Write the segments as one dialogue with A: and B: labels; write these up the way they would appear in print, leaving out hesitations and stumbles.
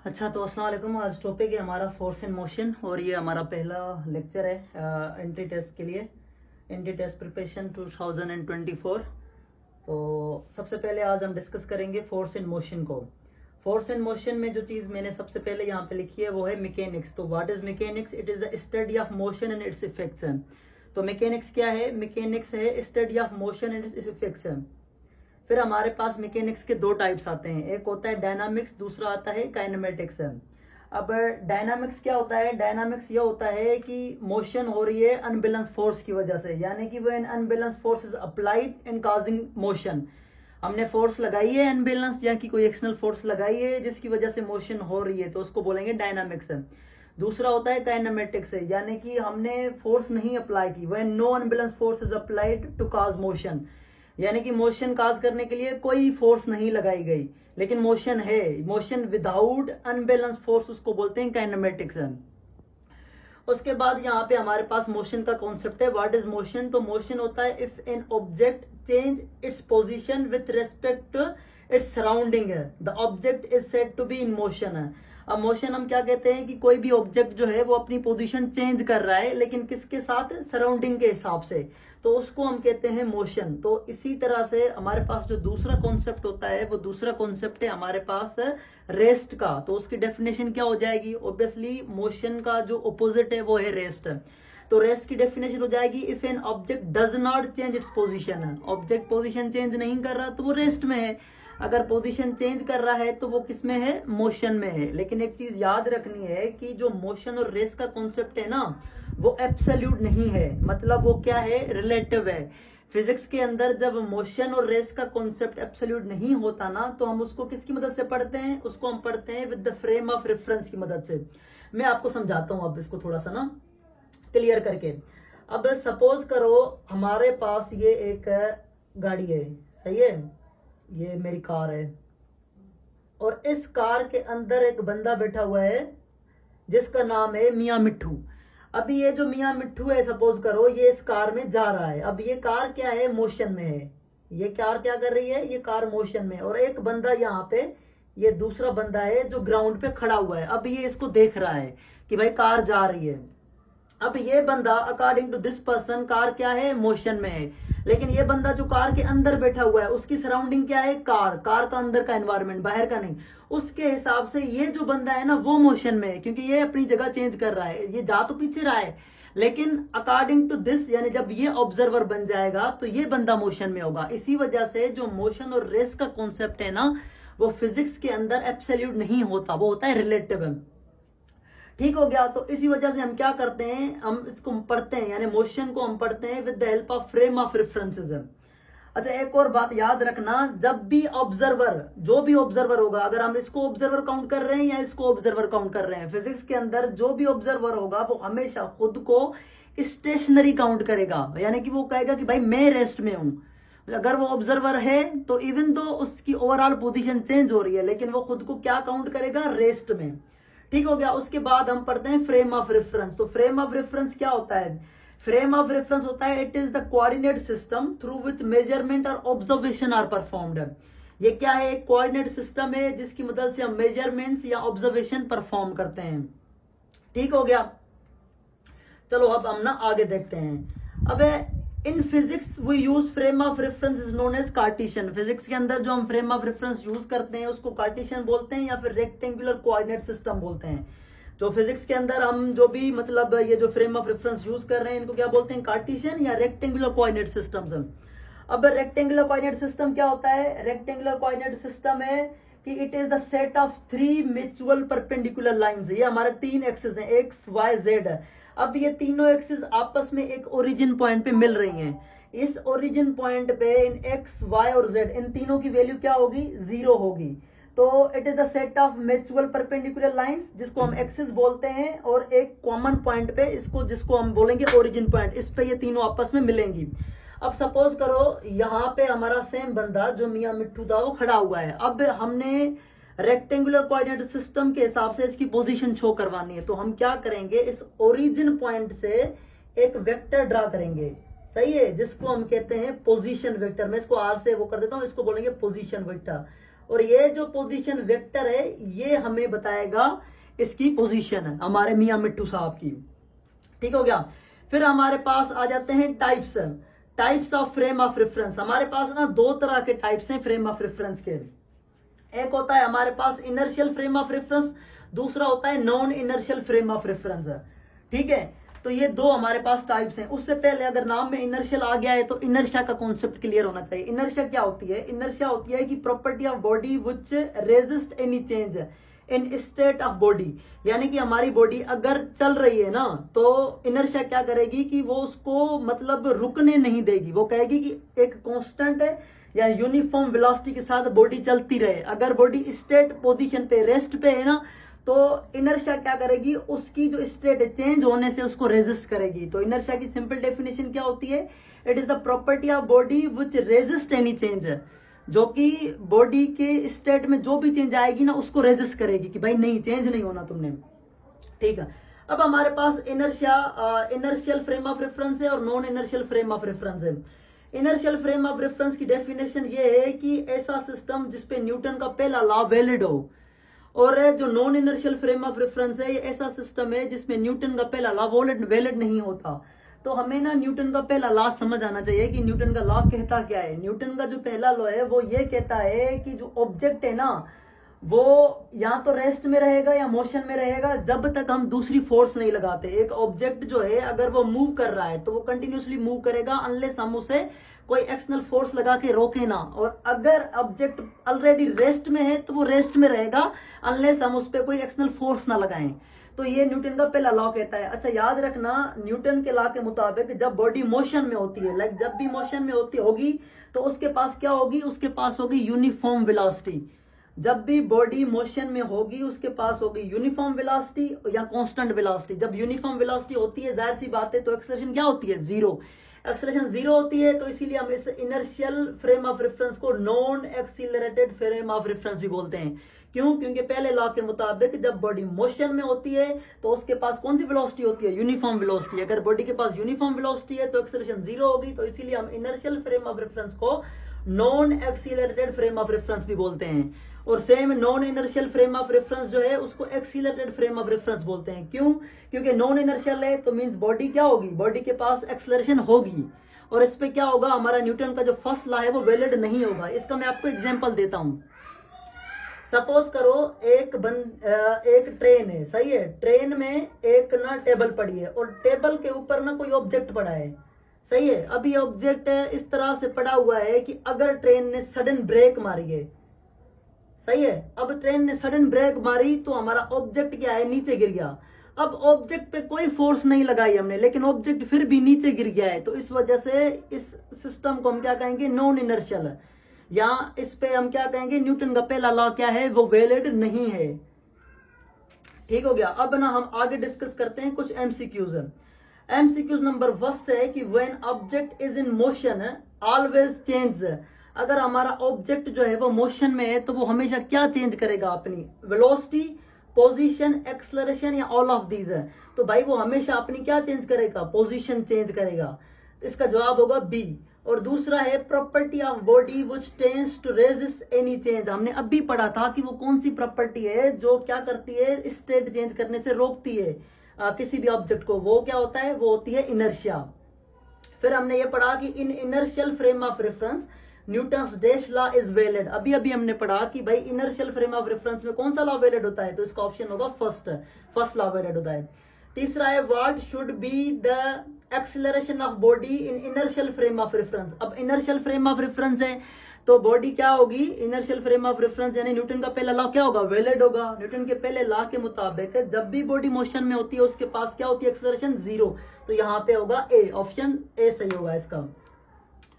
A: अच्छा, तो अस्सलाम वालेकुम। आज टॉपिक है हमारा फोर्स इन मोशन और ये हमारा पहला लेक्चर है एंट्री टेस्ट के लिए, एंट्री टेस्ट प्रिपरेशन 2024। तो सबसे पहले आज हम डिस्कस करेंगे फोर्स इन मोशन को। फोर्स इन मोशन में जो चीज़ मैंने सबसे पहले यहाँ पे लिखी है वो है मैकेनिक्स। तो what is mechanics? It is the study of motion and it's effects. तो मैकेनिक्स क्या है? मैकेनिक्स है study of motion and it's effects. फिर हमारे पास मैकेनिक्स के दो टाइप्स आते हैं, एक होता है डायनामिक्स, दूसरा आता है काइनेमेटिक्स। अब डायनामिक्स क्या होता है? डायनामिक्स ये होता है कि मोशन हो रही है अनबैलेंस फोर्स की वजह से, यानी कि when unbalance force is applied in causing motion. हमने फोर्स लगाई है अनबैलेंस, या कि कोई एक्सटर्नल फोर्स लगाई है जिसकी वजह से मोशन हो रही है, तो उसको बोलेंगे डायनामिक्स। दूसरा होता है काइनेमेटिक्स, यानी कि हमने फोर्स नहीं अप्लाई की, when no unbalance force is applied to cause motion, यानी कि मोशन काज करने के लिए कोई फोर्स नहीं लगाई गई लेकिन मोशन है, मोशन विदाउट अनबैलेंस फोर्स, उसको बोलते हैं काइनेमेटिक्स। उसके बाद यहाँ पे हमारे पास मोशन का कॉन्सेप्ट है। What is motion? तो मोशन होता है if an object change its position with respect to its surrounding, the object is said to be in motion है। अब मोशन हम क्या कहते हैं कि कोई भी ऑब्जेक्ट जो है वो अपनी पोजीशन चेंज कर रहा है, लेकिन किसके साथ? सराउंडिंग के हिसाब से, तो उसको हम कहते हैं मोशन। तो इसी तरह से हमारे पास जो दूसरा कॉन्सेप्ट होता है वो दूसरा कॉन्सेप्ट है हमारे पास रेस्ट का। तो उसकी डेफिनेशन क्या हो जाएगी? ऑब्वियसली मोशन का जो ऑपोजिट है वो है रेस्ट। तो रेस्ट की डेफिनेशन हो जाएगी if an object does not change its position. Object position change नहीं कर रहा तो वो रेस्ट में है, अगर पोजीशन चेंज कर रहा है तो वो किस में है? मोशन में है। लेकिन एक चीज याद रखनी है कि जो मोशन और रेस्ट का कॉन्सेप्ट है ना, वो एब्सोल्यूट नहीं है, मतलब वो क्या है? रिलेटिव है। फिजिक्स के अंदर जब मोशन और रेस्ट का कॉन्सेप्ट एब्सोल्यूट नहीं होता ना, तो हम उसको किसकी मदद से पढ़ते हैं? उसको हम पढ़ते हैं with the frame of reference की मदद से। मैं आपको समझाता हूं अब इसको थोड़ा सा ना क्लियर करके। अब सपोज करो हमारे पास ये एक गाड़ी है, सही है, ये मेरी कार है, और इस कार के अंदर एक बंदा बैठा हुआ है जिसका नाम है मियां मिट्ठू। अभी ये जो मियां मिट्ठू है, सपोज करो ये इस कार में जा रहा है। अब ये कार क्या है? मोशन में है। ये कार क्या कर रही है? ये कार मोशन में। और एक बंदा यहाँ पे, ये दूसरा बंदा है जो ग्राउंड पे खड़ा हुआ है। अब ये इसको देख रहा है कि भाई कार जा रही है। अब ये बंदा according to this person car क्या है? मोशन में है। लेकिन ये बंदा जो कार के अंदर बैठा हुआ है उसकी सराउंडिंग क्या है? कार का अंदर का एनवायरनमेंट, बाहर का नहीं। उसके हिसाब से ये जो बंदा है ना वो मोशन में है, क्योंकि ये अपनी जगह चेंज कर रहा है, ये जा तो पीछे रहा है, लेकिन अकॉर्डिंग टू दिस, यानी जब ये ऑब्जर्वर बन जाएगा तो ये बंदा मोशन में होगा। इसी वजह से जो मोशन और रेस्ट का कॉन्सेप्ट है ना, वो फिजिक्स के अंदर एब्सोल्यूट नहीं होता, वो होता है रिलेटिव। ठीक हो गया? तो इसी वजह से हम क्या करते हैं, हम इसको पढ़ते हैं, यानी मोशन को हम पढ़ते हैं with the help of frame of references. अच्छा, एक और बात याद रखना, जब भी ऑब्जर्वर, जो भी ऑब्जर्वर होगा, अगर हम इसको ऑब्जर्वर काउंट कर रहे हैं या इसको ऑब्जर्वर काउंट कर रहे हैं, फिजिक्स के अंदर जो भी ऑब्जर्वर होगा वो हमेशा खुद को स्टेशनरी काउंट करेगा, यानी कि वो कहेगा कि भाई मैं रेस्ट में हूं। अगर वो ऑब्जर्वर है तो इवन दो उसकी ओवरऑल पोजीशन चेंज हो रही है, लेकिन वो खुद को क्या काउंट करेगा? रेस्ट में। ठीक हो गया? उसके बाद हम पढ़ते हैं फ्रेम ऑफ रेफरेंस। तो फ्रेम ऑफ रेफरेंस क्या होता है? फ्रेम ऑफ रेफरेंस होता है it is the coordinate system through which measurement और ऑब्जर्वेशन आर परफॉर्म्ड। ये क्या है? एक कोऑर्डिनेट सिस्टम है जिसकी मदद से हम मेजरमेंट्स या ऑब्जर्वेशन परफॉर्म करते हैं। ठीक हो गया? चलो अब हम ना आगे देखते हैं। अब in physics we use frame of reference is known as Cartesian. Physics के अंदर जो हम फ्रेम ऑफ रेफरेंस यूज करते हैं उसको कार्टेशियन बोलते हैं या फिर रेक्टेंगुलर कोऑर्डिनेट सिस्टम बोलते हैं। तो फिजिक्स के अंदर हम जो भी मतलब ये जो फ्रेम ऑफ रेफरेंस यूज कर रहे हैं इनको क्या बोलते हैं? कार्टेशियन या रेक्टेंगुलर कोऑर्डिनेट सिस्टम्स। अब रेक्टेंगुलर कोऑर्डिनेट सिस्टम क्या होता है? रेक्टेंगुलर कोऑर्डिनेट सिस्टम है कि it is the set of 3 mutual perpendicular lines. ये हमारे 3 एक्सिस हैं, एक्स वाई जेड। अब ये तीनों एक्सिस आपस में एक ओरिजिन पॉइंट पे मिल रही हैं। इस ओरिजिन पॉइंट पे इन एक्स वाई और जेड, इन तीनों की वैल्यू क्या होगी? 0 होगी। तो it is the set of mutual perpendicular lines, जिसको हम एक्सिस बोलते हैं, और एक कॉमन पॉइंट पे इसको, जिसको हम बोलेंगे ओरिजिन पॉइंट, इस पे ये तीनों आपस में मिलेंगी। अब सपोज करो यहाँ पे हमारा सेम बंदा जो मियां मिट्ठू था वो खड़ा हुआ है। अब हमने रेक्टेंगुलर कोऑर्डिनेट सिस्टम के हिसाब से इसकी पोजीशन शो करवानी है, तो हम क्या करेंगे? इस ओरिजिन पॉइंट से एक वेक्टर ड्रा करेंगे, सही है, जिसको हम कहते हैं पोजीशन वेक्टर। मैं इसको आर से वो कर देता हूं, इसको बोलेंगे पोजीशन वेक्टर। और ये जो पोजीशन वेक्टर है ये हमें बताएगा इसकी पोजीशन है हमारे मियां मिट्टू साहब की। ठीक हो गया। फिर हमारे पास आ जाते हैं types of frame of reference. हमारे पास ना दो तरह के टाइप्स हैं फ्रेम ऑफ रेफरेंस के। एक होता है हमारे पास इनर्शियल फ्रेम ऑफ रेफरेंस, दूसरा होता है non inertial frame of reference. ठीक है, तो ये दो हमारे पास टाइप्स हैं। उससे पहले अगर नाम में इनर्शियल आ गया है तो इनर्शिया का कॉन्सेप्ट क्लियर होना चाहिए। इनर्शिया क्या होती है? इनर्शिया होती है कि property of body which resist any change in state of body, यानी कि हमारी बॉडी अगर चल रही है ना तो इनर्शिया क्या करेगी कि वो उसको मतलब रुकने नहीं देगी। वो कहेगी कि एक कांस्टेंट है या यूनिफॉर्म वेलोसिटी के साथ बॉडी चलती रहे। अगर बॉडी स्टेट पोजीशन पे रेस्ट पे है ना तो इनर्शिया क्या करेगी, उसकी जो स्टेट है चेंज होने से उसको रेजिस्ट करेगी। तो इनर्शिया की सिंपल डेफिनेशन क्या होती है? It is the property of body which resist any change, जो कि बॉडी के स्टेट में जो भी चेंज आएगी ना उसको रेजिस्ट करेगी कि भाई नहीं, चेंज नहीं होना तुमने। ठीक है, अब हमारे पास इनर्शियल फ्रेम ऑफ रेफरेंस है और non inertial frame of reference है। इनर्शियल फ्रेम ऑफ रेफरेंस की डेफिनेशन ये है कि ऐसा सिस्टम जिसपे न्यूटन का पहला लॉ वैलिड हो, और जो non inertial frame of reference है ये ऐसा सिस्टम है जिसमें न्यूटन का पहला लॉ वैलिड नहीं होता। तो हमें ना न्यूटन का पहला लॉ समझ आना चाहिए कि न्यूटन का लॉ कहता क्या है। न्यूटन का जो पहला लॉ है वो ये कहता है कि जो ऑब्जेक्ट है ना वो या तो रेस्ट में रहेगा या मोशन में रहेगा जब तक हम दूसरी फोर्स नहीं लगाते। एक ऑब्जेक्ट जो है अगर वो मूव कर रहा है तो वो कंटिन्यूसली मूव करेगा अनलेस हम उसे कोई एक्सटर्नल फोर्स लगा के रोके ना, और अगर ऑब्जेक्ट ऑलरेडी रेस्ट में है तो वो रेस्ट में रहेगा अनलेस हम उस पर कोई एक्सटर्नल फोर्स ना लगाएं। तो ये न्यूटन का पहला लॉ कहता है। अच्छा याद रखना, न्यूटन के लॉ के मुताबिक जब बॉडी मोशन में होती है, लाइक जब भी मोशन में होगी तो उसके पास क्या होगी? उसके पास होगी यूनिफॉर्म वेलोसिटी। जब भी बॉडी मोशन में होगी उसके पास होगी यूनिफॉर्म वेलोसिटी या कांस्टेंट वेलोसिटी। जब यूनिफॉर्म वेलोसिटी होती है जाहिर सी बात है तो एक्सेलरेशन क्या होती है? जीरो। एक्सेलरेशन जीरो होती है तो इसीलिए हम इस इनर्शियल फ्रेम ऑफ रेफरेंस को non accelerated frame of reference भी बोलते हैं। क्यों? क्योंकि पहले लॉ के मुताबिक जब बॉडी मोशन में होती है तो उसके पास कौन सी वेलोसिटी होती है? Uniform velocity. अगर बॉडी के पास यूनिफॉर्म वेलोसिटी है तो एक्सेलरेशन जीरो होगी, तो इसीलिए हम इनर्शियल फ्रेम ऑफ रेफरेंस को non accelerated frame of reference भी बोलते हैं। और same non inertial frame of reference जो है उसको एक्सीलरेटेड फ्रेम ऑफ रेफरेंस बोलते हैं। क्यों? क्योंकि नॉन इनर्शियल है तो मींस बॉडी क्या होगी? बॉडी के पास एक्सेलरेशन होगी, और इस पे क्या होगा? हमारा न्यूटन का जो फर्स्ट लॉ है वो वैलिड नहीं होगा। इसका मैं आपको एग्जांपल देता हूं। सपोज करो एक ट्रेन है, सही है, ट्रेन में एक ना टेबल पड़ी है और टेबल के ऊपर ना कोई ऑब्जेक्ट पड़ा है, सही है। अब ये ऑब्जेक्ट इस तरह से पड़ा हुआ है कि अगर ट्रेन ने सडन ब्रेक मारी है, सही है, अब ट्रेन ने सडन ब्रेक मारी तो हमारा ऑब्जेक्ट क्या है? नीचे गिर गया। अब ऑब्जेक्ट पे कोई फोर्स नहीं लगाई हमने लेकिन ऑब्जेक्ट फिर भी नीचे गिर गया है, तो इस वजह से इस सिस्टम को हम क्या कहेंगे? Non inertial. या इस पे हम क्या कहेंगे? न्यूटन का पहला लॉ क्या है? वो वैलिड नहीं है। ठीक हो गया। अब ना हम आगे डिस्कस करते हैं कुछ एमसीक्यूज। एमसीक्यूज नंबर फर्स्ट है कि when object is in motion always change. अगर हमारा ऑब्जेक्ट जो है वो मोशन में है तो वो हमेशा क्या चेंज करेगा? अपनी वेलोसिटी, पोजीशन, एक्सेलरेशन या ऑल ऑफ दीज है। तो भाई वो हमेशा अपनी क्या चेंज करेगा? पोजीशन चेंज करेगा। इसका जवाब होगा बी। और दूसरा है property of body which tends to resist any change. हमने अभी पढ़ा था कि वो कौन सी प्रॉपर्टी है जो क्या करती है? स्टेट चेंज करने से रोकती है किसी भी ऑब्जेक्ट को। वो क्या होता है? वो होती है इनर्शिया। फिर हमने ये पढ़ा कि in inertial frame of reference Newton's dash law is valid. अभी हमने पढ़ा कि भाई इनर्शियल फ्रेम ऑफ रेफरेंस में कौन सा लॉ वैलिड होता है? तो इसका ऑप्शन होगा फर्स्ट लॉ वैलिड होता है। तीसरा है what should be the acceleration of body in inertial frame of reference. अब इनर्शियल फ्रेम ऑफ रेफरेंस है तो बॉडी क्या होगी? इनर्शियल फ्रेम ऑफ रेफरेंस यानी न्यूटन का पहला लॉ क्या होगा? वैलिड होगा। न्यूटन के पहले लॉ के मुताबिक जब भी बॉडी मोशन में होती है उसके पास क्या होती है? Acceleration zero. तो यहाँ पे होगा ए, ऑप्शन ए सही होगा इसका।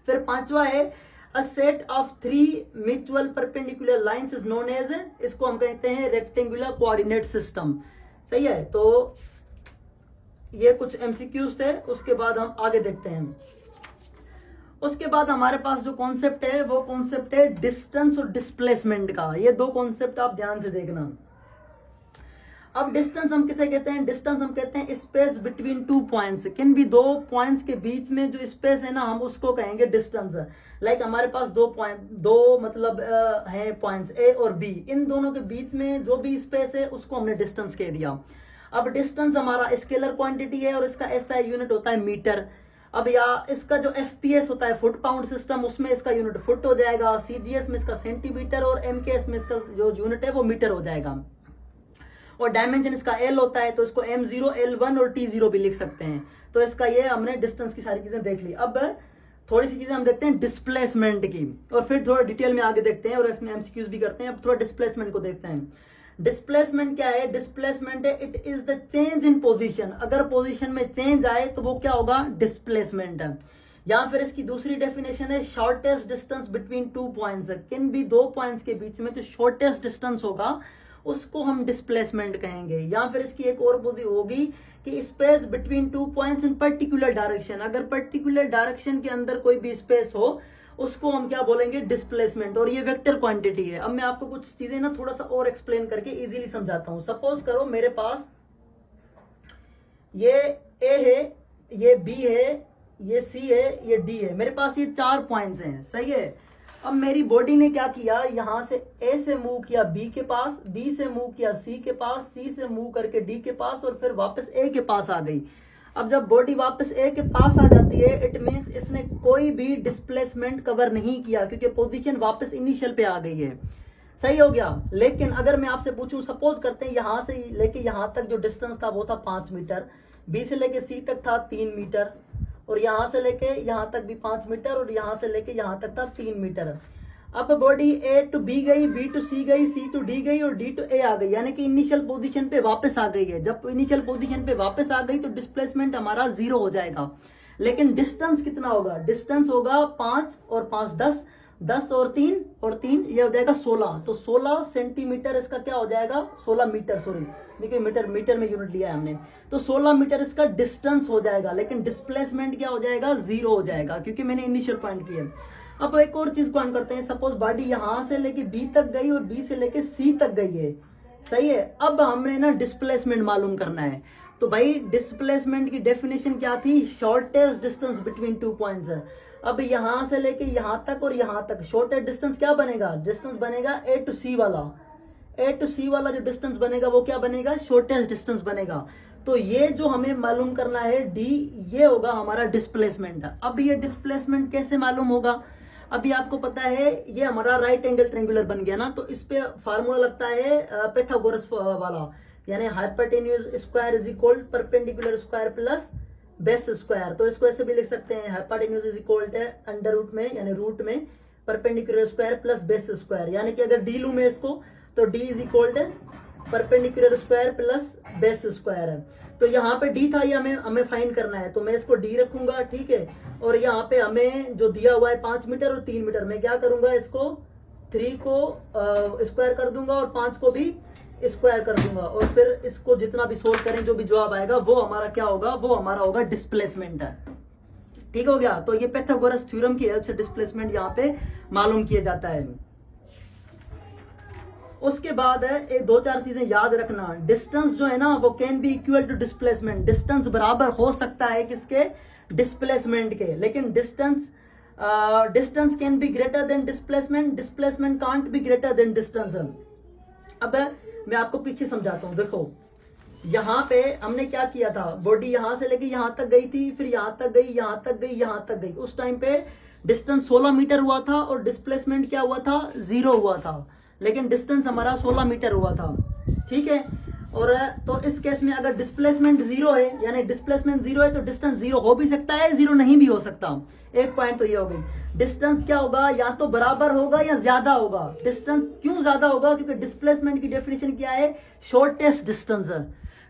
A: फिर पांचवा है A set of three mutual perpendicular lines is known as, इसको हम कहते हैं रेक्टेंगुलर कोऑर्डिनेट सिस्टम। सही है, तो ये कुछ एमसीक्यूज थे। उसके बाद हम आगे देखते हैं। उसके बाद हमारे पास जो कॉन्सेप्ट है वो कॉन्सेप्ट है डिस्टेंस और डिस्प्लेसमेंट का। ये दो कॉन्सेप्ट आप ध्यान से देखना। अब डिस्टेंस हम किसे कहते हैं? डिस्टेंस हम कहते हैं स्पेस बिटवीन टू पॉइंट्स। किन भी दो पॉइंट्स के बीच में जो स्पेस है ना, हम उसको कहेंगे डिस्टेंस। लाइक हमारे पास दो मतलब है पॉइंट्स ए और बी, इन दोनों के बीच में जो भी स्पेस है उसको हमने डिस्टेंस कह दिया। अब डिस्टेंस हमारा स्केलर क्वांटिटी है और इसका एसआई यूनिट होता है मीटर। अब या इसका जो एफपीएस होता है फुट पाउंड सिस्टम, उसमें इसका यूनिट फुट हो जाएगा, सीजीएस में इसका सेंटीमीटर और एमकेएस में इसका जो यूनिट है वो मीटर हो जाएगा। और डायमेंशन इसका एल होता है, तो इसको M0, L1 और T0 भी लिख सकते हैं। तो इसका ये हमने डिस्टेंस की सारी चीजें देख ली। अब थोड़ी सी चीजें हम देखते हैं डिस्प्लेसमेंट की, और फिर थोड़ा डिटेल में आगे देखते हैं और इसमें एमसीक्यूज भी करते हैं। अब थोड़ा डिस्प्लेसमेंट को देखते हैं। डिस्प्लेसमेंट क्या है? डिस्प्लेसमेंट है it is the change in position. अगर पोजीशन में चेंज आए तो वो क्या होगा? डिस्प्लेसमेंट है। या फिर इसकी दूसरी डेफिनेशन है shortest distance between two points. किन भी दो पॉइंट्स के बीच में जो शॉर्टेस्ट डिस्टेंस होगा उसको हम डिस्प्लेसमेंट कहेंगे। या फिर इसकी एक और होगी कि space between two points in particular direction. अगर पर्टिकुलर डायरेक्शन के अंदर कोई भी स्पेस हो उसको हम क्या बोलेंगे? डिस्प्लेसमेंट। और ये वेक्टर क्वांटिटी है। अब मैं आपको कुछ चीजें ना थोड़ा सा और एक्सप्लेन करके इजीली समझाता हूं। सपोज करो मेरे पास ये ए है, ये बी है, ये सी है, ये डी है। मेरे पास ये 4 पॉइंट्स हैं, सही है। अब मेरी बॉडी ने क्या किया? यहां से ए से मूव किया बी के पास, बी से मूव किया सी के पास, सी से मूव करके डी के पास, और फिर वापस ए के पास आ गई। अब जब बॉडी वापस ए के पास आ जाती है, इट मींस इसने कोई भी डिस्प्लेसमेंट कवर नहीं किया, क्योंकि पोजीशन वापस इनिशियल पे आ गई है। सही हो गया। लेकिन अगर मैं आपसे पूछूं, सपोज करते हैं यहां से लेके यहां तक जो डिस्टेंस था वो था 5 मीटर, बी से लेके सी तक था 3 मीटर, और यहां से लेके यहां तक भी 5 मीटर, और यहां से लेके यहां तक था 3 मीटर। अब बॉडी ए टू बी गई, बी टू सी गई, सी टू डी गई और डी टू ए आ गई, यानी कि इनिशियल पोजीशन पे वापस आ गई है। जब इनिशियल पोजीशन पे वापस आ गई तो डिस्प्लेसमेंट हमारा 0 हो जाएगा। लेकिन डिस्टेंस कितना होगा? डिस्टेंस होगा 5 और 5 10, 10 और 3 ये हो जाएगा 16। तो 16 सेंटीमीटर इसका क्या हो जाएगा? 16 मीटर, सॉरी देखिए मीटर में यूनिट लिया है हमने। तो 16 मीटर इसका डिस्टेंस हो जाएगा, लेकिन डिस्प्लेसमेंट क्या हो जाएगा? 0 हो जाएगा, क्योंकि मैंने इनिशियल पॉइंट किया। अब एक और चीज को करते हैं। सपोज बॉडी यहां से लेके बी तक गई और बी से लेके सी तक गई है, सही है। अब हमने ना डिस्प्लेसमेंट मालूम करना है। तो भाई डिस्प्लेसमेंट की डेफिनेशन क्या थी? Shortest distance between two points है। अब यहां से लेके यहां तक और यहां तक शॉर्टेस्ट डिस्टेंस क्या बनेगा? डिस्टेंस बनेगा ए टू सी वाला। ए टू सी वाला जो डिस्टेंस बनेगा वो क्या बनेगा? शॉर्टेस्ट डिस्टेंस बनेगा। तो ये जो हमें मालूम करना है डी, ये होगा हमारा डिस्प्लेसमेंट। अब ये डिस्प्लेसमेंट कैसे मालूम होगा? अभी आपको पता है ये हमारा राइट एंगल ट्रायंगुलर बन गया ना, तो इस पे फार्मूला लगता है पाइथागोरस वाला, यानी hypotenuse square is equal perpendicular square plus base square. तो इसको ऐसे भी लिख सकते हैं, hypotenuse is equal to under root में यानी रूट में perpendicular square plus base square. यानी कि अगर डी लूं मैं इसको, तो D is equal to perpendicular square plus base square है। तो यहाँ पे डी था, ये हमें फाइंड करना है, तो मैं इसको डी रखूंगा, ठीक है। और यहाँ पे हमें जो दिया हुआ है 5 मीटर और 3 मीटर, मैं क्या करूंगा? इसको 3 को स्क्वायर कर दूंगा और 5 को भी स्क्वायर कर दूंगा, और फिर इसको जितना भी सोल्व करें जो भी जवाब आएगा वो हमारा क्या होगा? वो हमारा होगा डिस्प्लेसमेंट है। ठीक हो गया। तो ये पाइथागोरस थ्योरम की हेल्प से डिस्प्लेसमेंट यहाँ पे मालूम किया जाता है। उसके बाद है ये 2-4 चीजें याद रखना। डिस्टेंस जो है ना वो can be equal to displacement. Distance बराबर हो सकता है किसके? डिस्प्लेसमेंट के। लेकिन distance can be greater than displacement, displacement can't be greater than distance. अब मैं आपको पीछे समझाता हूं। देखो यहां पे हमने क्या किया था? बॉडी यहां से लेके यहां तक गई थी, फिर यहां तक गई, यहां तक गई, यहां तक गई। उस टाइम पे डिस्टेंस 16 मीटर हुआ था और डिस्प्लेसमेंट क्या हुआ था? 0 हुआ था। लेकिन डिस्टेंस हमारा 16 मीटर हुआ था, ठीक है। और तो इस केस में अगर डिस्प्लेसमेंट 0 है, यानी डिस्प्लेसमेंट 0 है, तो डिस्टेंस 0 हो भी सकता है, 0 नहीं भी हो सकता। एक पॉइंट तो ये हो गई। डिस्टेंस क्या होगा? या तो बराबर होगा या ज्यादा होगा। डिस्टेंस क्यों ज्यादा होगा? क्योंकि डिस्प्लेसमेंट की डेफिनेशन क्या है? Shortest distance.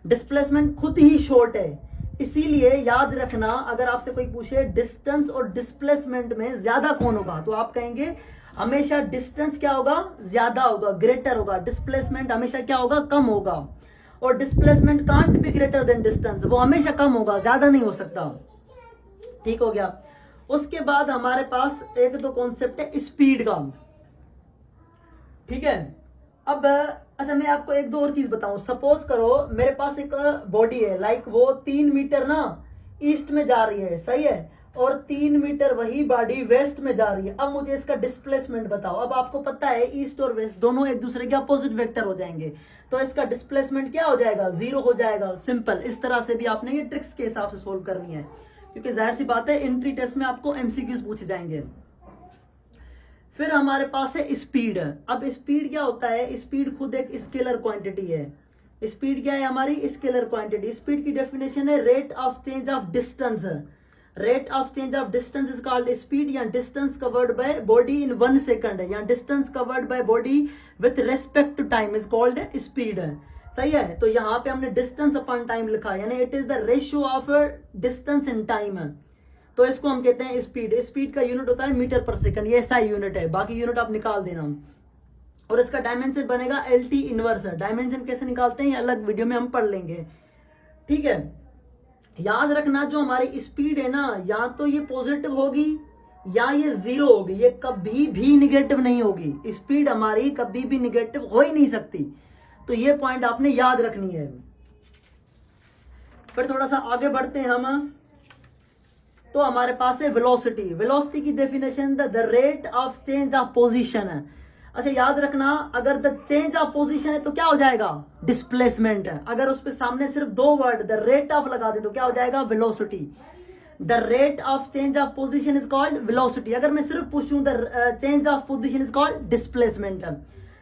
A: डिस्प्लेसमेंट खुद ही शॉर्ट है, इसीलिए याद रखना, अगर आपसे कोई पूछे डिस्टेंस और डिस्प्लेसमेंट में ज्यादा कौन होगा, तो आप कहेंगे हमेशा डिस्टेंस क्या होगा? ज्यादा होगा, ग्रेटर होगा। डिस्प्लेसमेंट हमेशा क्या होगा? कम होगा। और displacement can't be greater than distance, वो हमेशा कम होगा, ज्यादा नहीं हो सकता। ठीक हो गया। उसके बाद हमारे पास एक दो कॉन्सेप्ट है स्पीड का, ठीक है। अब अच्छा मैं आपको एक दो और चीज बताऊं, सपोज करो मेरे पास एक बॉडी है, लाइक वो 3 मीटर ना ईस्ट में जा रही है, सही है, और 3 मीटर वही बॉडी वेस्ट में जा रही है। अब मुझे इसका डिस्प्लेसमेंट बताओ। अब आपको पता है ईस्ट और वेस्ट दोनों एक दूसरे के अपोजिट वेक्टर हो जाएंगे, तो इसका डिस्प्लेसमेंट क्या हो जाएगा, 0 हो जाएगा। सिंपल, इस तरह से भी आपने ये ट्रिक्स के हिसाब से सोल्व करनी है, क्योंकि जाहिर सी बात है एंट्री टेस्ट में आपको एमसीक्यूज पूछे जाएंगे। फिर हमारे पास है स्पीड। अब स्पीड क्या होता है, स्पीड खुद एक स्केलर क्वांटिटी है। स्पीड क्या है हमारी, स्केलर क्वांटिटी। स्पीड की डेफिनेशन है rate of change of distance. Rate of change of distance is called speed, या distance covered by body in 1 second, या distance covered by body with respect to time is called speed. सही है, तो यहाँ पे हमने distance upon time लिखा, यानी it is the ratio of distance in time, तो इसको हम कहते हैं स्पीड। स्पीड का यूनिट होता है मीटर पर सेकंड, ये ऐसा यूनिट है, बाकी यूनिट आप निकाल देना। और इसका डायमेंशन बनेगा LT इनवर्स। डायमेंशन कैसे निकालते हैं ये अलग वीडियो में हम पढ़ लेंगे, ठीक है। याद रखना जो हमारी स्पीड है ना, या तो ये पॉजिटिव होगी या ये 0 होगी, ये कभी भी निगेटिव नहीं होगी। स्पीड हमारी कभी भी निगेटिव हो ही नहीं सकती, तो ये पॉइंट आपने याद रखनी है। फिर थोड़ा सा आगे बढ़ते हैं हम, तो हमारे पास है वेलोसिटी। वेलोसिटी की definition the rate of change of position है। अच्छा याद रखना, अगर द चेंज ऑफ पोजीशन है तो क्या हो जाएगा, डिस्प्लेसमेंट है। अगर उस पे सामने सिर्फ 2 वर्ड द रेट ऑफ लगा दे तो क्या हो जाएगा, velocity. The rate of change of position is called velocity. अगर मैं सिर्फ पूछूं the change of position is called displacement.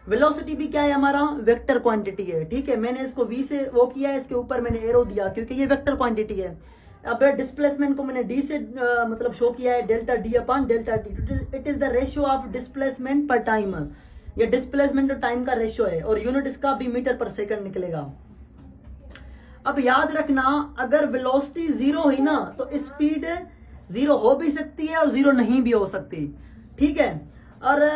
A: Velocity भी क्या है हमारा, वेक्टर क्वांटिटी है, ठीक है। मैंने इसको v से वो किया है, इसके ऊपर मैंने एरो दिया क्योंकि ये वेक्टर क्वांटिटी है। अब डिस्प्लेसमेंट को मैंने d से मतलब शो किया है, delta d upon delta t। It is the ratio of displacement पर टाइम। ये डिस्प्लेसमेंट और टाइम का रेशियो है, और यूनिट इसका भी मीटर पर सेकंड निकलेगा। अब याद रखना, अगर वेलोसिटी 0 हुई ना तो स्पीड 0 हो भी सकती है और 0 नहीं भी हो सकती, ठीक है। और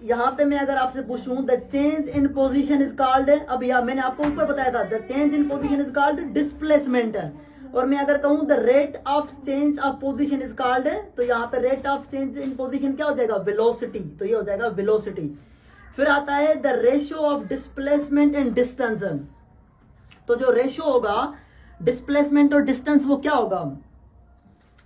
A: यहाँ पे मैं अगर आपसे पूछूं the change in position is called, अब या मैंने आपको ऊपर बताया था the change in position is called displacement, और मैं अगर कहूं the rate of change of position is called, तो यहाँ पे rate of change in position क्या हो जाएगा, वेलोसिटी, तो ये हो जाएगा वेलोसिटी। फिर आता है the ratio of displacement and distance. तो जो रेशियो होगा डिस्प्लेसमेंट और डिस्टेंस वो क्या होगा।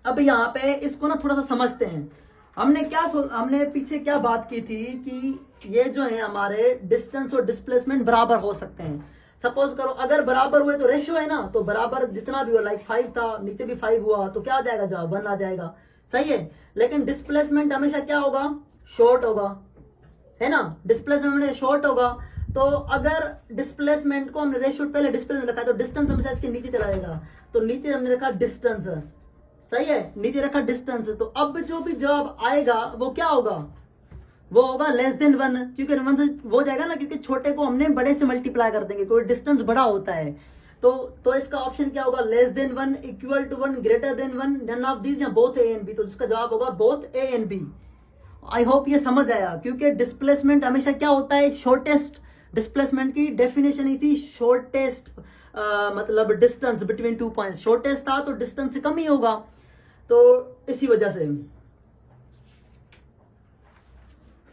A: अब यहाँ पे इसको ना थोड़ा सा समझते हैं। हमने पीछे क्या बात की थी कि ये जो है हमारे डिस्टेंस और डिस्प्लेसमेंट बराबर हो सकते हैं। सपोज करो अगर बराबर हुए तो रेशियो है ना, तो बराबर जितना भी हो, लाइक 5 था नीचे भी 5 हुआ तो क्या आ जाएगा, जवाब 1 आ जाएगा, सही है। लेकिन डिस्प्लेसमेंट हमेशा क्या होगा, शॉर्ट होगा, है ना। डिस्प्लेसमेंट शॉर्ट होगा, तो अगर डिस्प्लेसमेंट को हमने रेशियो पहले डिस्प्लेसमेंट रखा है तो डिस्टेंस हमेशा इसके नीचे चला जाएगा, तो नीचे हमने रखा डिस्टेंस, सही है, नीचे रखा डिस्टेंस। तो अब जो भी जवाब आएगा वो क्या होगा, वो होगा लेस देन 1, क्योंकि 1 से वो हो जाएगा ना, क्योंकि छोटे को हमने बड़े से मल्टीप्लाई कर देंगे, कोई डिस्टेंस बड़ा होता है। तो इसका ऑप्शन क्या होगा, less than 1, equal to 1, greater than 1, none of these, या बोथ ए एंड बी। तो जिसका जवाब होगा both A and B. I hope ये समझ आया, क्योंकि डिस्प्लेसमेंट हमेशा क्या होता है, शॉर्टेस्ट। डिस्प्लेसमेंट की डेफिनेशन ही थी शॉर्टेस्ट, मतलब डिस्टेंस बिटवीन 2 पॉइंट्स। शॉर्टेस्ट था तो डिस्टेंस से कम ही होगा, तो इसी वजह से।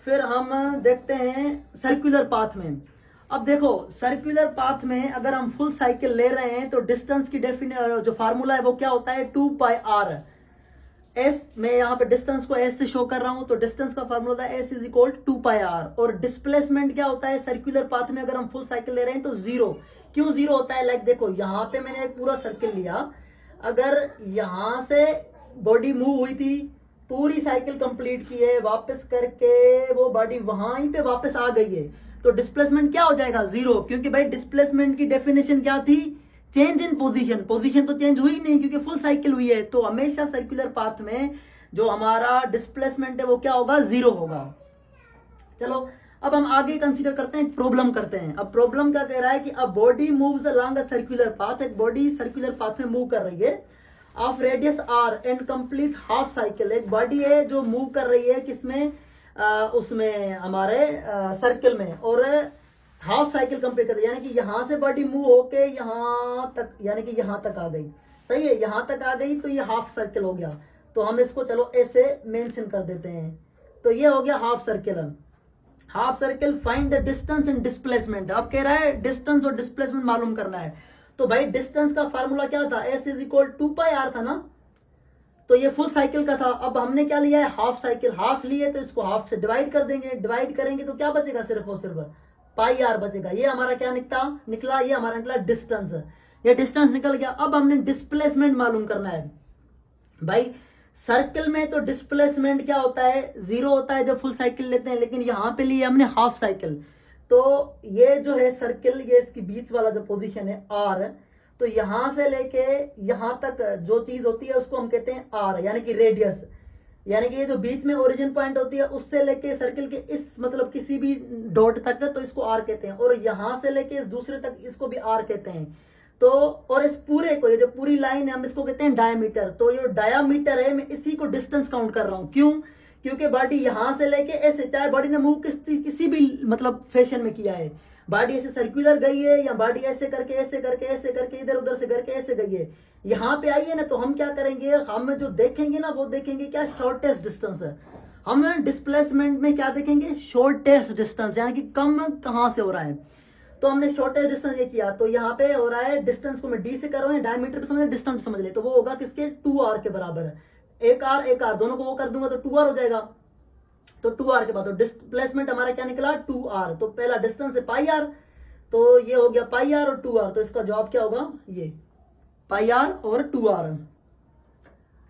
A: फिर हम देखते हैं सर्कुलर पाथ में। अब देखो सर्कुलर पाथ में अगर हम फुल साइकिल ले रहे हैं तो डिस्टेंस की जो फार्मूला है वो क्या होता है, 2πr। एस, मैं यहाँ पे डिस्टेंस को एस से शो कर रहा हूं, तो डिस्टेंस का फार्मूला होता है एस इज इक्वल 2πr। और डिस्प्लेसमेंट क्या होता है सर्कुलर पाथ में, अगर हम फुल साइकिल ले रहे हैं तो 0। क्यों 0 होता है, लाइक देखो यहाँ पे मैंने एक पूरा सर्किल लिया, अगर यहां से बॉडी मूव हुई थी, पूरी साइकिल कंप्लीट की है, वापस करके वो बॉडी वहां पे वापस आ गई है, तो डिस्प्लेसमेंट क्या हो जाएगा, 0। क्योंकि भाई डिस्प्लेसमेंट की डेफिनेशन क्या थी, चेंज इन पोजीशन। पोजीशन तो चेंज हुई नहीं क्योंकि फुल साइकिल हुई है, तो हमेशा सर्कुलर पाथ में जो हमारा डिस्प्लेसमेंट है वो क्या होगा, 0 होगा। चलो अब हम आगे कंसीडर करते हैं, प्रॉब्लम करते हैं। अब प्रॉब्लम क्या कह रहा है कि a body moves along a circular path, एक बॉडी सर्कुलर पाथ में मूव कर रही है, of radius r and complete half cycle. एक बॉडी है जो मूव कर रही है किसमें, उसमें हमारे सर्किल में, और हाफ साइकिल कंप्लीट कर दी, यानी कि यहां से बॉडी मूव होके यहां तक, यानी कि यहां तक आ गई, सही है, यहां तक आ गई तो ये हाफ सर्किल हो गया। तो हम इसको चलो ऐसे मेंशन कर देते हैं, तो ये हो गया half circle. Half circle find the distance and displacement. अब कह रहा है डिस्टेंस और डिस्प्लेसमेंट मालूम करना है। तो भाई डिस्टेंस का फार्मूला क्या था, एस इज इक्वल 2πr था ना, तो ये फुल साइकिल का था। अब हमने क्या लिया है, हाफ साइकिल, हाफ लिए तो इसको हाफ से डिवाइड कर देंगे, डिवाइड करेंगे तो क्या बचेगा, सिर्फ और सिर्फ πr बचेगा। ये हमारा क्या निकला, ये हमारा निकला डिस्टेंस, ये डिस्टेंस निकल गया। अब हमने डिस्प्लेसमेंट मालूम करना है। भाई सर्कल में तो डिस्प्लेसमेंट क्या होता है, 0 होता है जब फुल साइकिल लेते हैं, लेकिन यहां पे लिए हमने हाफ साइकिल, तो ये जो है सर्किल, ये इसकी बीच वाला जो पोजीशन है r, तो यहां से लेके यहां तक जो चीज होती है उसको हम कहते हैं r, यानी कि रेडियस, यानी कि ये जो बीच में ओरिजिन पॉइंट होती है उससे लेके सर्किल के इस मतलब किसी भी डॉट तक, तो इसको r कहते हैं, और यहां से लेके इस दूसरे तक इसको भी r कहते हैं। तो और इस पूरे को, ये जो पूरी लाइन है हम इसको कहते हैं डायमीटर। तो ये डायमीटर है, मैं इसी को डिस्टेंस काउंट कर रहा हूं। क्यों, क्योंकि बॉडी यहां से लेके ऐसे, चाहे बॉडी ने मूव किसी भी मतलब फैशन में किया है, बॉडी ऐसे सर्कुलर गई है या बॉडी ऐसे करके ऐसे करके ऐसे करके इधर उधर से करके ऐसे गई है, यहां पे आई है ना, तो हम क्या करेंगे, हम जो देखेंगे ना वो देखेंगे क्या, शॉर्टेस्ट डिस्टेंस है। हम डिस्प्लेसमेंट में क्या देखेंगे, शॉर्टेस्ट डिस्टेंस, यानी कि कम कहां से हो रहा है। तो हमने शॉर्टेस्ट डिस्टेंस ये किया, तो यहाँ पे हो रहा है डिस्टेंस को मैं डी से कर रहा हूँ, डायमीटर पे समझ, डिस्टेंस समझ ले, तो वो होगा किसके, 2r के बराबर है। एक r दोनों को वो कर दूंगा तो 2r हो जाएगा। तो 2r के बाद तो डिस्प्लेसमेंट हमारा क्या निकला, 2r। तो पहला डिस्टेंस है πr, तो ये हो गया πr और 2r, तो इसका जवाब क्या होगा, ये πr और 2r,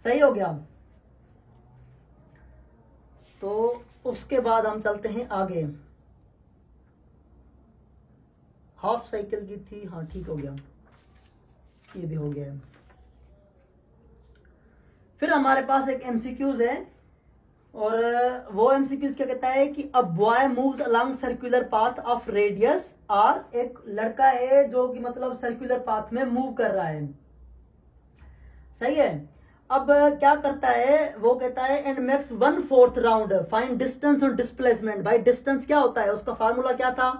A: सही हो गया। तो उसके बाद हम चलते हैं आगे, हाफ साइकिल की थी, हाँ ठीक हो गया, ये भी हो गया। फिर हमारे पास एक एमसीक्यूज है, और वो एमसीक्यूज क्या कहता है कि a boy moves along circular path of radius R, एक लड़का है जो कि मतलब सर्कुलर पाथ में मूव कर रहा है, सही है। अब क्या करता है, वो कहता है and makes 1/4 round, find distance और डिस्प्लेसमेंट। भाई डिस्टेंस क्या होता है, उसका फार्मूला क्या था,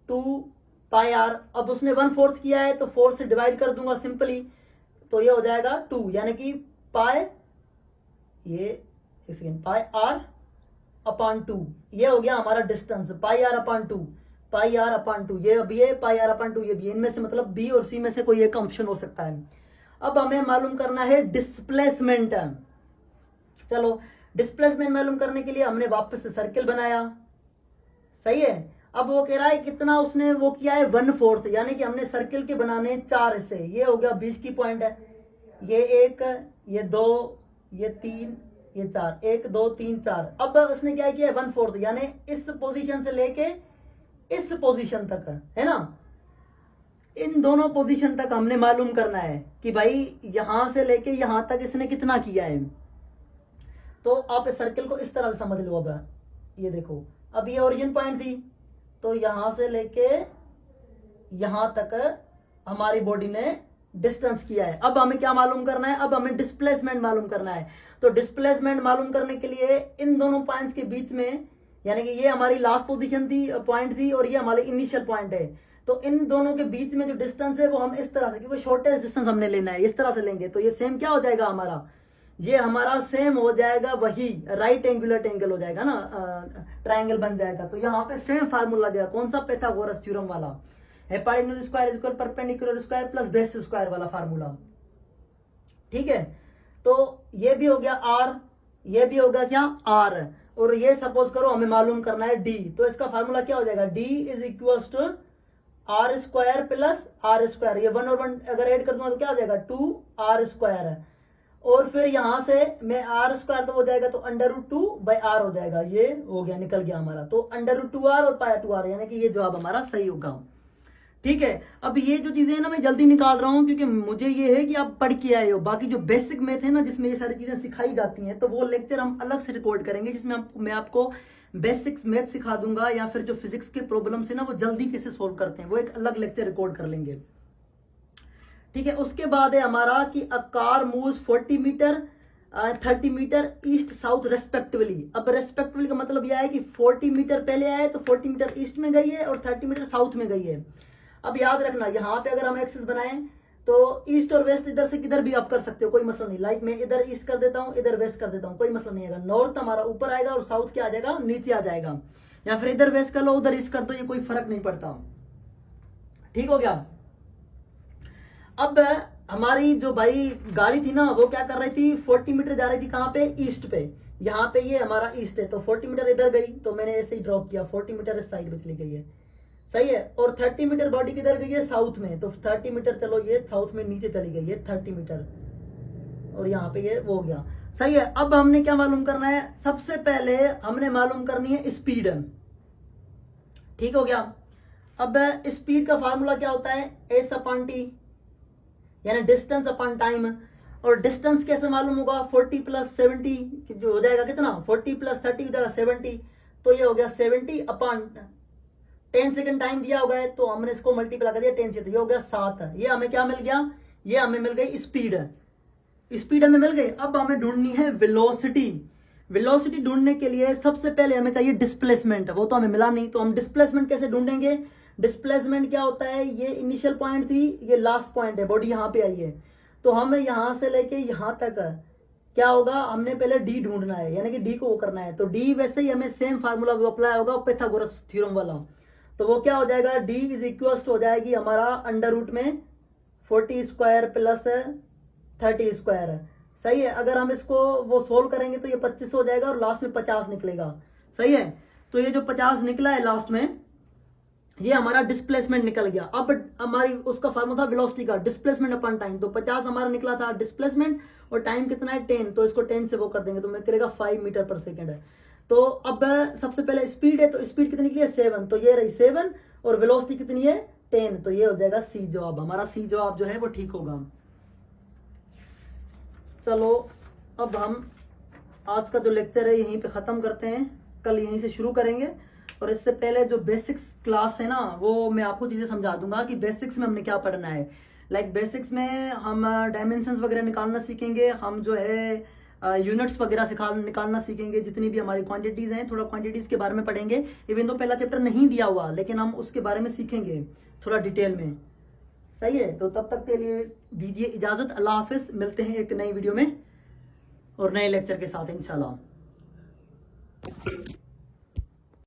A: 2πr। अब उसने 1/4 किया है तो 4 से डिवाइड कर दूंगा सिंपली, तो ये हो जाएगा 2, यानी कि पाई, ये एक सेकेंड, πr/2, ये हो गया हमारा डिस्टेंस, πr/2, πr/2, ये अब ये πr/2, ये भी, इनमें से मतलब बी और सी में से कोई एक ऑप्शन हो सकता है। अब हमें मालूम करना है डिस्प्लेसमेंट। चलो डिस्प्लेसमेंट मालूम करने के लिए हमने वापस से सर्किल बनाया, सही है। अब वो कह रहा है कितना उसने वो किया है, 1/4, यानी कि हमने सर्किल के बनाने 4 से, ये हो गया 20 की पॉइंट है, ये 1, ये 2, ये 3, ये 4, 1 2 3 4। अब उसने क्या किया है, 1/4, यानी इस पोजीशन से लेके इस पोजीशन तक, है ना, इन दोनों पोजीशन तक हमने मालूम करना है कि भाई यहां से लेके यहां तक इसने कितना किया है। तो आप इस सर्किल को इस तरह से समझ लो। अब ये देखो, अब ये ओरिजिन पॉइंट थी, तो यहां से लेके यहां तक हमारी बॉडी ने डिस्टेंस किया है। अब हमें क्या मालूम करना है, अब हमें डिस्प्लेसमेंट मालूम करना है। तो डिस्प्लेसमेंट मालूम करने के लिए इन दोनों पॉइंट्स के बीच में, यानी कि ये हमारी लास्ट पोजीशन थी, पॉइंट थी, और ये हमारी इनिशियल पॉइंट है, तो इन दोनों के बीच में जो डिस्टेंस है वो हम इस तरह से, क्योंकि शॉर्टेस्ट डिस्टेंस हमने लेना है, इस तरह से लेंगे, तो ये सेम क्या हो जाएगा हमारा, ये हमारा सेम हो जाएगा, वही राइट एंगुलर ट्रायंगल हो जाएगा ना, ट्रायंगल बन जाएगा। तो यहाँ पे सेम फार्मूला गया, कौन सा, पाइथागोरस थ्योरम वाला, hypotenuse square is equal perpendicular square plus base square वाला फार्मूला, ठीक है। तो ये भी हो गया r, ये भी होगा क्या r, और ये सपोज करो हमें मालूम करना है d, तो इसका फार्मूला क्या हो जाएगा, d is equal to r square plus r square, ये 1 और 1 अगर ऐड कर दूंगा तो क्या हो जाएगा, 2r स्क्वायर, और फिर यहां से मैं r स्क्वायर तो हो जाएगा, तो √2/r हो जाएगा, ये हो गया, निकल गया हमारा, तो √2r और π2r, यानी कि ये जवाब हमारा सही होगा, ठीक है। अब ये जो चीजें हैं ना मैं जल्दी निकाल रहा हूं, क्योंकि मुझे ये है कि आप पढ़ के आए हो। बाकी जो बेसिक मैथ है ना, जिसमें ये सारी चीजें सिखाई जाती हैं, तो वो लेक्चर हम अलग से रिकॉर्ड करेंगे, जिसमें मैं आपको बेसिक्स मैथ सिखा दूंगा, या फिर जो फिजिक्स के प्रॉब्लम्स है ना वो जल्दी कैसे सोल्व करते हैं, वो एक अलग लेक्चर रिकॉर्ड कर लेंगे, ठीक है। उसके बाद है हमारा कि a car moves 40 metre 30 metre east south respectively. अब रेस्पेक्टिवली का मतलब यह है कि 40 मीटर पहले आए तो 40 मीटर ईस्ट में गई है और 30 मीटर साउथ में गई है। अब याद रखना, यहाँ पे अगर हम एक्सिस बनाएं तो ईस्ट और वेस्ट इधर से किधर भी आप कर सकते हो, कोई मसला नहीं। लाइक मैं इधर ईस्ट कर देता हूँ, इधर वेस्ट कर देता हूँ, कोई मसला नहीं आएगा। नॉर्थ हमारा ऊपर आएगा और साउथ क्या आ जाएगा, नीचे आ जाएगा। या फिर इधर वेस्ट कर लो उधर ईस्ट कर दो, ये कोई फर्क नहीं पड़ता। ठीक हो गया। अब हमारी जो भाई गाड़ी थी ना वो क्या कर रही थी, 40 मीटर जा रही थी कहां पे, ईस्ट पे। यहाँ पे ये हमारा ईस्ट है, तो 40 मीटर इधर गई, तो मैंने ऐसे ही ड्रॉप किया, 40 मीटर इस साइड में चली गई है, सही है। और 30 मीटर बॉडी किधर गई है, साउथ में, तो 30 मीटर चलो ये साउथ में नीचे चली गई है 30 मीटर, और यहाँ पे ये वो हो गया, सही है। अब हमने क्या मालूम करना है, सबसे पहले हमने मालूम करनी है स्पीड। ठीक हो गया। अब स्पीड का फार्मूला क्या होता है, एस अपॉन टी, यानी डिस्टेंस अपॉन टाइम। और डिस्टेंस कैसे मालूम होगा, 40 प्लस 70 जो हो जाएगा कितना, 40 प्लस 30 हो जाएगा 70, तो ये हो गया 70 अपॉन 10 सेकंड टाइम दिया होगा, तो हमने इसको मल्टीप्लाई कर दिया 10 से, तो ये हो गया 7। ये हमें क्या मिल गया, ये हमें मिल गई स्पीड, स्पीड हमें मिल गई। अब हमें ढूंढनी है वेलोसिटी। वेलोसिटी ढूंढने के लिए सबसे पहले हमें चाहिए डिस्प्लेसमेंट, वो तो हमें मिला नहीं, तो हम डिस्प्लेसमेंट कैसे ढूंढेंगे। डिस्प्लेसमेंट क्या होता है, ये इनिशियल पॉइंट थी, ये लास्ट पॉइंट है, बॉडी यहाँ पे आई है, तो हमें यहां से लेके यहां तक क्या होगा, हमने पहले डी ढूंढना है, यानी कि डी को वो करना है। तो डी वैसे ही हमें सेम फार्मूला अप्लाई होगा पाइथागोरस थ्योरम वाला, तो वो क्या हो जाएगा, डी इज इक्वल हो जाएगी हमारा अंडर रूट में 40 स्क्वायर प्लस 30 स्क्वायर, सही है। अगर हम इसको वो सोल्व करेंगे तो ये 25 हो जाएगा और लास्ट में 50 निकलेगा, सही है। तो ये जो 50 निकला है लास्ट में, ये हमारा डिस्प्लेसमेंट निकल गया। अब हमारी उसका फार्मूला था वेलोसिटी का, डिस्प्लेसमेंट अपॉन टाइम, तो 50 हमारा निकला था डिस्प्लेसमेंट, और टाइम कितना है 10, तो इसको 10 से वो कर देंगे, तो मैं करेगा 5 मीटर पर सेकेंड है। तो अब सबसे पहले स्पीड है, तो स्पीड कितनी निकली है 7, तो ये रही 7, और वेलोसिटी कितनी है 10, तो ये हो जाएगा सी जवाब, हमारा सी जवाब जो है वो ठीक होगा। चलो अब हम आज का जो लेक्चर है यहीं पे खत्म करते हैं, कल यहीं से शुरू करेंगे। और इससे पहले जो बेसिक्स क्लास है ना, वो मैं आपको चीजें समझा दूंगा कि बेसिक्स में हमने क्या पढ़ना है। लाइक बेसिक्स में हम डायमेंशंस वगैरह निकालना सीखेंगे, हम जो है यूनिट्स वगैरह निकालना सीखेंगे, जितनी भी हमारी क्वांटिटीज हैं, थोड़ा क्वांटिटीज के बारे में पढ़ेंगे। इवन तो पहला चैप्टर नहीं दिया हुआ, लेकिन हम उसके बारे में सीखेंगे थोड़ा डिटेल में, सही है। तो तब तक के लिए दीजिए इजाजत, अल्लाह हाफिज, मिलते हैं एक नई वीडियो में और नए लेक्चर के साथ इंशाल्लाह।